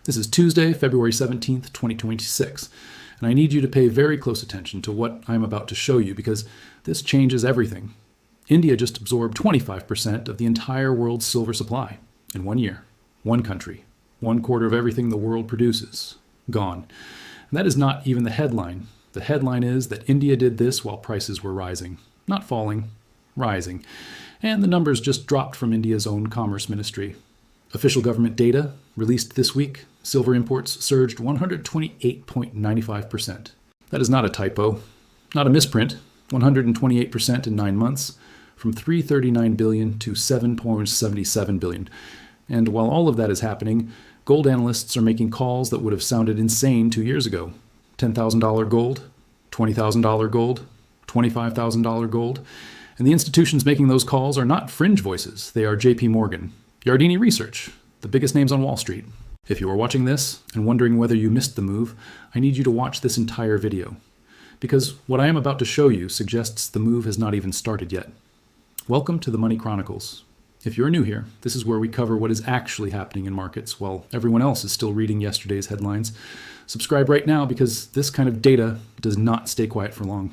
This is Tuesday, February 17th, 2026, and I need you to pay very close attention to what I'm about to show you because this changes everything. India just absorbed 25% of the entire world's silver supply in 1 year. One country, 1/4 of everything the world produces, gone. And that is not even the headline. The headline is that India did this while prices were rising. Not falling, rising. And the numbers just dropped from India's own Commerce Ministry. Official government data released this week, silver imports surged 128.95%. That is not a typo, not a misprint, 128% in 9 months, from $339 billion to $7.77 billion. And while all of that is happening, gold analysts are making calls that would have sounded insane 2 years ago. $10,000 gold, $20,000 gold, $25,000 gold. And the institutions making those calls are not fringe voices. They are JP Morgan, Yardeni Research, the biggest names on Wall Street. If you are watching this and wondering whether you missed the move, I need you to watch this entire video. Because what I am about to show you suggests the move has not even started yet. Welcome to the Money Chronicles. If you're new here, this is where we cover what is actually happening in markets while everyone else is still reading yesterday's headlines. Subscribe right now because this kind of data does not stay quiet for long.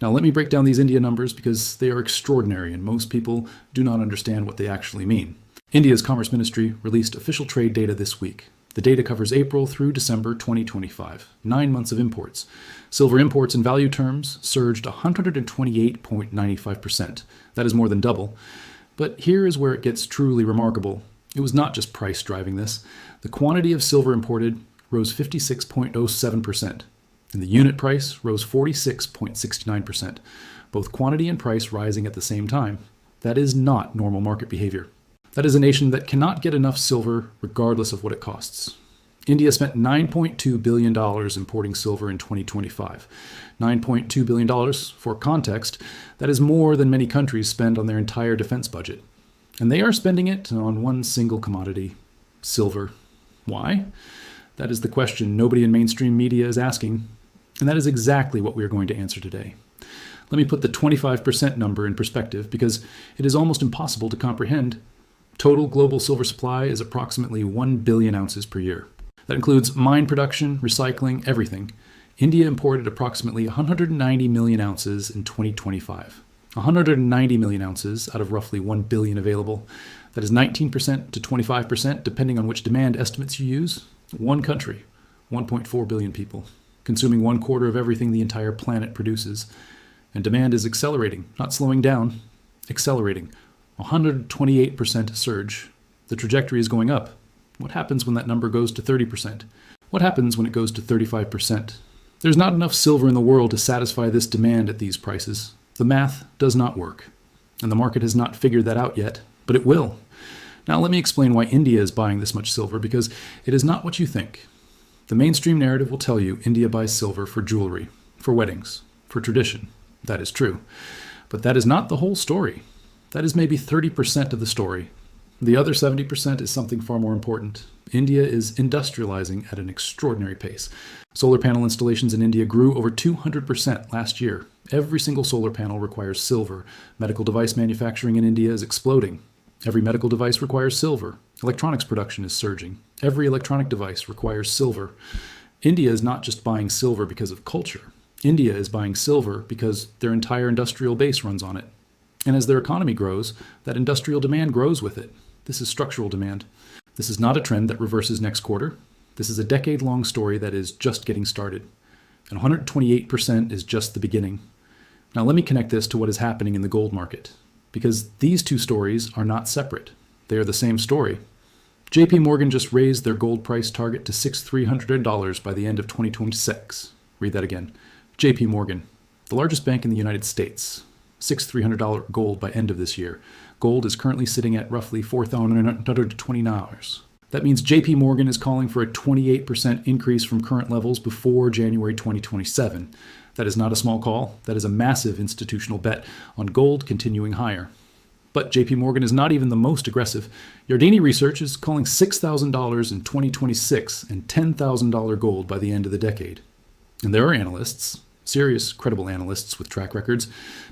Now let me break down these India numbers because they are extraordinary and most people do not understand what they actually mean. India's Commerce Ministry released official trade data this week. The data covers April through December 2025, 9 months of imports. Silver imports in value terms surged 128.95%. That is more than double. But here is where it gets truly remarkable. It was not just price driving this. The quantity of silver imported rose 56.07%, and the unit price rose 46.69%, both quantity and price rising at the same time. That is not normal market behavior. That is a nation that cannot get enough silver regardless of what it costs. India spent $9.2 billion importing silver in 2025. $9.2 billion, for context, that is more than many countries spend on their entire defense budget. And they are spending it on one single commodity, silver. Why? That is the question nobody in mainstream media is asking, and that is exactly what we are going to answer today. Let me put the 25% number in perspective because it is almost impossible to comprehend. Total global silver supply is approximately 1 billion ounces per year. That includes mine production, recycling, everything. India imported approximately 190 million ounces in 2025. 190 million ounces out of roughly 1 billion available. That is 19% to 25%, depending on which demand estimates you use. One country, 1.4 billion people, consuming 1/4 of everything the entire planet produces. And demand is accelerating, not slowing down, accelerating. 128% surge. The trajectory is going up. What happens when that number goes to 30%? What happens when it goes to 35%? There's not enough silver in the world to satisfy this demand at these prices. The math does not work. And the market has not figured that out yet, but it will. Now let me explain why India is buying this much silver, because it is not what you think. The mainstream narrative will tell you India buys silver for jewelry, for weddings, for tradition. That is true. But that is not the whole story. That is maybe 30% of the story. The other 70% is something far more important. India is industrializing at an extraordinary pace. Solar panel installations in India grew over 200% last year. Every single solar panel requires silver. Medical device manufacturing in India is exploding. Every medical device requires silver. Electronics production is surging. Every electronic device requires silver. India is not just buying silver because of culture. India is buying silver because their entire industrial base runs on it. And as their economy grows, that industrial demand grows with it. This is structural demand. This is not a trend that reverses next quarter. This is a decade-long story that is just getting started. And 128% is just the beginning. Now let me connect this to what is happening in the gold market, because these two stories are not separate. They are the same story. JP Morgan just raised their gold price target to $6,300 by the end of 2026. Read that again. JP Morgan, the largest bank in the United States. $6,300 gold by end of this year. Gold is currently sitting at roughly $4,920. That means JP Morgan is calling for a 28% increase from current levels before January 2027. That is not a small call. That is a massive institutional bet on gold continuing higher. But JP Morgan is not even the most aggressive. Yardeni Research is calling $6,000 in 2026 and $10,000 gold by the end of the decade. And there are analysts, serious, credible analysts with track records,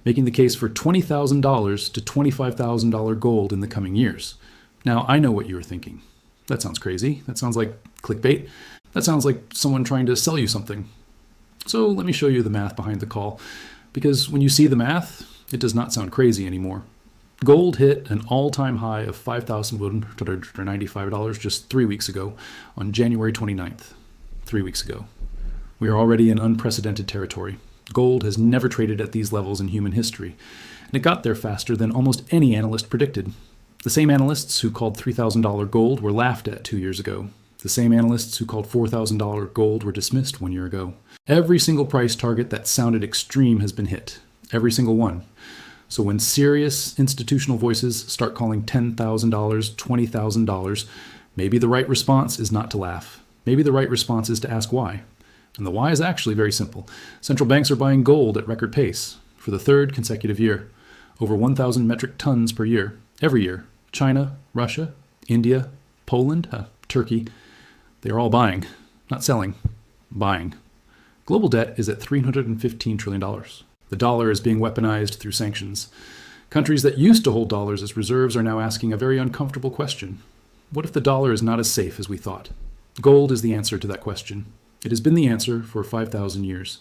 making the case for $20,000 to $25,000 gold in the coming years. Now, I know what you are thinking. That sounds crazy. That sounds like clickbait. That sounds like someone trying to sell you something. So let me show you the math behind the call, because when you see the math, it does not sound crazy anymore. Gold hit an all-time high of $5,195 just 3 weeks ago on January 29th. 3 weeks ago. We are already in unprecedented territory. Gold has never traded at these levels in human history, and it got there faster than almost any analyst predicted. The same analysts who called $3,000 gold were laughed at 2 years ago. The same analysts who called $4,000 gold were dismissed 1 year ago. Every single price target that sounded extreme has been hit. Every single one. So when serious institutional voices start calling $10,000, $20,000, maybe the right response is not to laugh. Maybe the right response is to ask why. And the why is actually very simple. Central banks are buying gold at record pace for the third consecutive year. Over 1,000 metric tons per year, every year. China, Russia, India, Poland, Turkey, they are all buying. Not selling, buying. Global debt is at $315 trillion. The dollar is being weaponized through sanctions. Countries that used to hold dollars as reserves are now asking a very uncomfortable question. What if the dollar is not as safe as we thought? Gold is the answer to that question. It has been the answer for 5,000 years.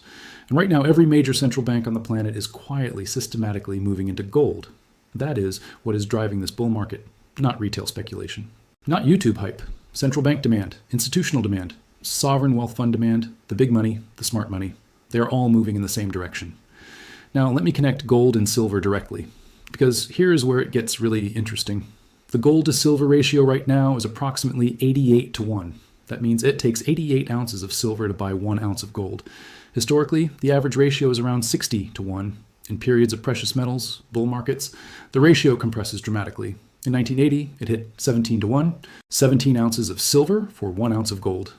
And right now, every major central bank on the planet is quietly, systematically moving into gold. That is what is driving this bull market, not retail speculation. Not YouTube hype, central bank demand, institutional demand, sovereign wealth fund demand, the big money, the smart money. They are all moving in the same direction. Now, let me connect gold and silver directly, because here is where it gets really interesting. The gold to silver ratio right now is approximately 88 to 1. That means it takes 88 ounces of silver to buy 1 ounce of gold. Historically, the average ratio is around 60 to 1. In periods of precious metals, bull markets, the ratio compresses dramatically. In 1980, it hit 17 to 1, 17 ounces of silver for 1 ounce of gold.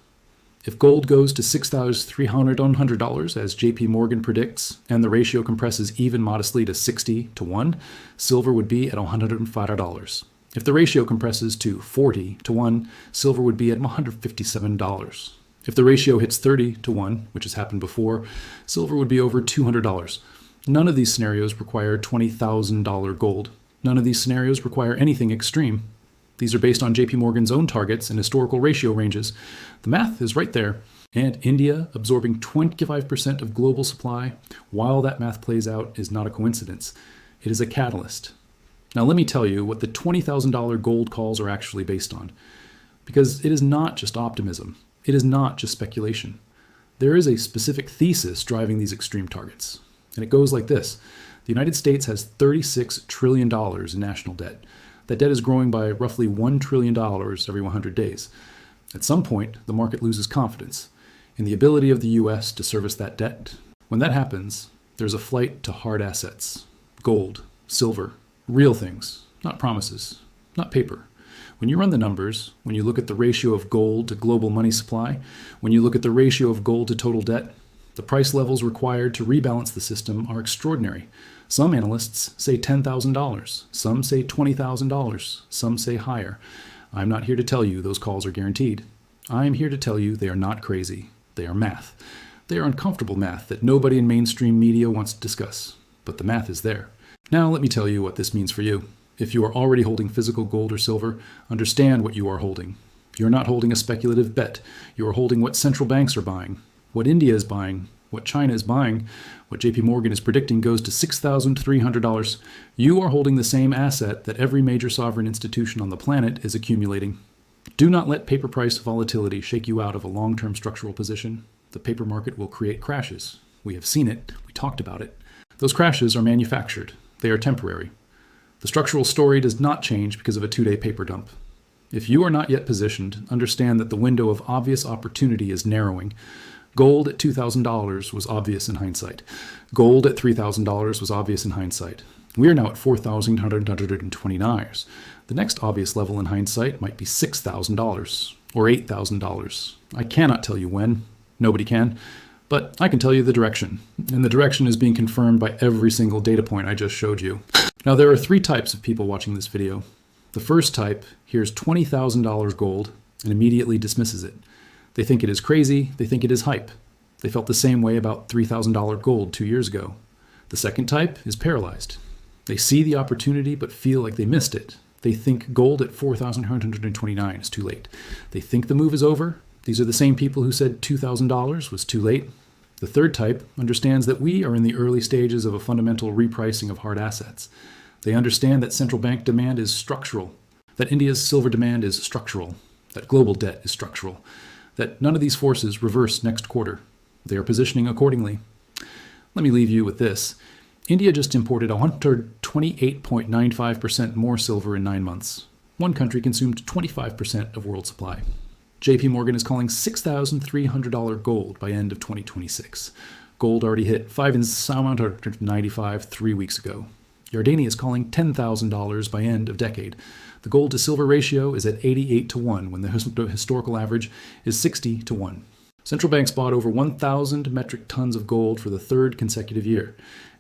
If gold goes to $6,300 as JP Morgan predicts, and the ratio compresses even modestly to 60 to 1, silver would be at $105. If the ratio compresses to 40 to 1, silver would be at $157. If the ratio hits 30 to 1, which has happened before, silver would be over $200. None of these scenarios require $20,000 gold. None of these scenarios require anything extreme. These are based on JP Morgan's own targets and historical ratio ranges. The math is right there. And India absorbing 25% of global supply while that math plays out is not a coincidence. It is a catalyst. Now let me tell you what the $20,000 gold calls are actually based on. Because it is not just optimism. It is not just speculation. There is a specific thesis driving these extreme targets. And it goes like this. The United States has $36 trillion in national debt. That debt is growing by roughly $1 trillion every 100 days. At some point, the market loses confidence in the ability of the U.S. to service that debt. When that happens, there's a flight to hard assets, gold, silver, real things, not promises, not paper. When you run the numbers, when you look at the ratio of gold to global money supply, when you look at the ratio of gold to total debt, the price levels required to rebalance the system are extraordinary. Some analysts say $10,000. Some say $20,000. Some say higher. I'm not here to tell you those calls are guaranteed. I'm here to tell you they are not crazy. They are math. They are uncomfortable math that nobody in mainstream media wants to discuss. But the math is there. Now let me tell you what this means for you. If you are already holding physical gold or silver, understand what you are holding. You're not holding a speculative bet. You are holding what central banks are buying, what India is buying, what China is buying, what JP Morgan is predicting goes to $6,300. You are holding the same asset that every major sovereign institution on the planet is accumulating. Do not let paper price volatility shake you out of a long-term structural position. The paper market will create crashes. We have seen it. We talked about it. Those crashes are manufactured. They are temporary. The structural story does not change because of a 2-day paper dump. If you are not yet positioned, understand that the window of obvious opportunity is narrowing. Gold at $2,000 was obvious in hindsight. Gold at $3,000 was obvious in hindsight. We are now at $4,929. The next obvious level in hindsight might be $6,000 or $8,000. I cannot tell you when. Nobody can. But I can tell you the direction. And the direction is being confirmed by every single data point I just showed you. Now there are 3 types of people watching this video. The first type hears $20,000 gold and immediately dismisses it. They think it is crazy. They think it is hype. They felt the same way about $3,000 gold 2 years ago. The second type is paralyzed. They see the opportunity but feel like they missed it. They think gold at 4,129 is too late. They think the move is over. These are the same people who said $2,000 was too late. The third type understands that we are in the early stages of a fundamental repricing of hard assets. They understand that central bank demand is structural, that India's silver demand is structural, that global debt is structural, that none of these forces reverse next quarter. They are positioning accordingly. Let me leave you with this. India just imported 128.95% more silver in 9 months. One country consumed 25% of world supply. JP Morgan is calling $6,300 gold by end of 2026. Gold already hit 5,795 3 weeks ago. Yardeni is calling $10,000 by end of decade. The gold to silver ratio is at 88 to 1 when the historical average is 60 to 1. Central banks bought over 1,000 metric tons of gold for the third consecutive year.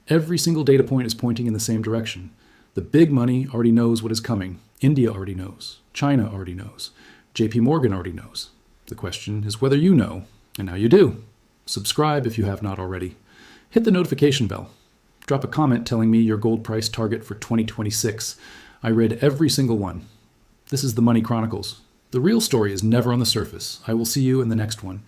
Every single data point is pointing in the same direction. The big money already knows what is coming. India already knows. China already knows. JP Morgan already knows. The question is whether you know, and now you do. Subscribe if you have not already. Hit the notification bell. Drop a comment telling me your gold price target for 2026. I read every single one. This is the Money Chronicles. The real story is never on the surface. I will see you in the next one.